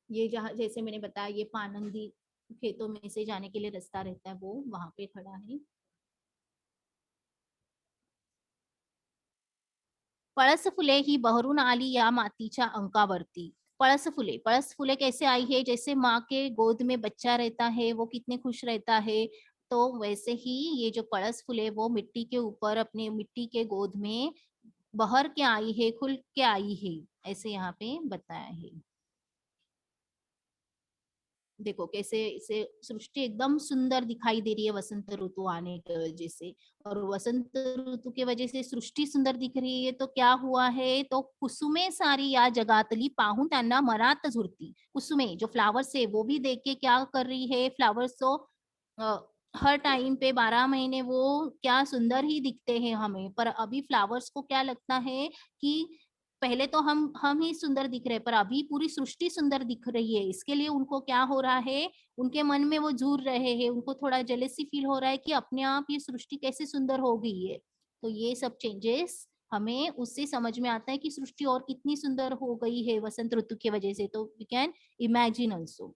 ये जहाँ जैसे मैंने बताया, ये पानंदी खेतों में से जाने के लिए रास्ता रहता है, वो वहां पे खड़ा है। पळस फुले ही बहरून आली या मातीच्या अंकावरती, पळस फुले, पळस फुले कैसे आई है, जैसे माँ के गोद में बच्चा रहता है वो कितने खुश रहता है, तो वैसे ही ये जो पळस फुले वो मिट्टी के ऊपर अपने मिट्टी के गोद में बहर के आई है, खुल के आई है, ऐसे यहाँ पे बताया है। देखो कैसे इसे सृष्टि एकदम सुंदर दिखाई दे रही है वसंत ऋतु आने की वजह से, और वसंत ऋतु की वजह से सृष्टि सुंदर दिख रही है, तो क्या हुआ है, तो कुसुमे सारी या जगातली पाहून त्यांना मनात झुरती, कुसुमे जो फ्लावर्स है वो भी देख के क्या कर रही है, फ्लावर्स तो अ, हर टाइम पे 12 महीने वो क्या सुंदर ही दिखते हैं हमें, पर अभी फ्लावर्स को क्या लगता है कि पहले तो हम ही सुंदर दिख रहे हैं, पर अभी पूरी सृष्टि सुंदर दिख रही है। इसके लिए उनको क्या हो रहा है, उनके मन में वो झूर रहे हैं, उनको थोड़ा जेलेसी फील हो रहा है कि अपने आप ये सृष्टि कैसे सुंदर हो गई है। तो ये सब चेंजेस हमें उससे समझ में आता है कि सृष्टि और कितनी सुंदर हो गई है वसंत ऋतु की वजह से। तो we can imagine also.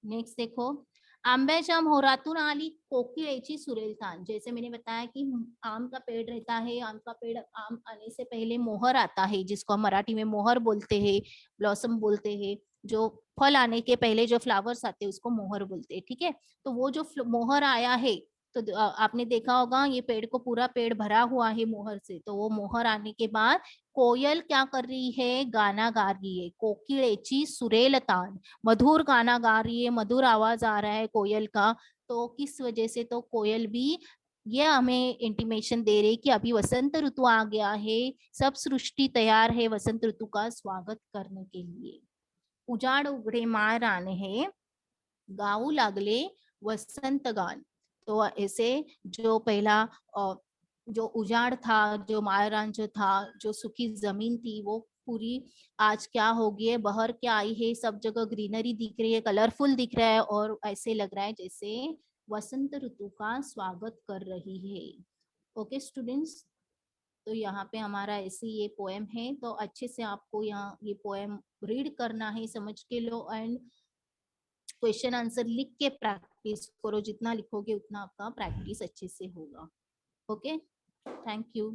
Next देखो, आंब्याच्या मोहरातून आली कोकिळेची सुरेलतान। जैसे मैंने बताया कि आम का पेड़ रहता है, आम का पेड़ आम आने से पहले मोहर आता है, जिसको हम मराठी में मोहर बोलते हैं, ब्लॉसम बोलते हैं। जो फल आने के पहले जो फ्लावर्स आते हैं उसको मोहर बोलते हैं, ठीक है। तो वो जो मोहर आया है, तो आपने देखा होगा ये पेड़ को पूरा पेड़ भरा हुआ है मोहर से। तो वो मोहर आने के बाद कोयल क्या कर रही है, गाना गा रही है, कोकिळेची सुरेल तान, मधुर गाना गा रही है, मधुर आवाज आ रहा है कोयल का। तो किस वजह से, तो कोयल भी ये हमें इंटीमेशन दे रही कि अभी वसंत ऋतु आ गया है, सब सृष्टि तैयार है वसंत ऋतु का स्वागत करने के लिए। उजाड उघडे माळ रान है, गाऊ लागले वसंत गान। तो ऐसे जो पहला जो उजाड़ था, जो माळरान जो था, जो सूखी जमीन थी, वो पूरी आज क्या हो गई है, बहर क्या आई है, सब जगह ग्रीनरी दिख रही है, कलरफुल दिख रहा है, और ऐसे लग रहा है जैसे वसंत ऋतु का स्वागत कर रही है। ओके स्टूडेंट्स, तो यहाँ पे हमारा ऐसे ये पोएम है। तो अच्छे से आपको यहाँ ये पोएम रीड करना है, समझ के लो, एंड क्वेश्चन आंसर लिख के प्रैक्टिस करो। जितना लिखोगे उतना आपका प्रैक्टिस अच्छे से होगा। Okay, thank you.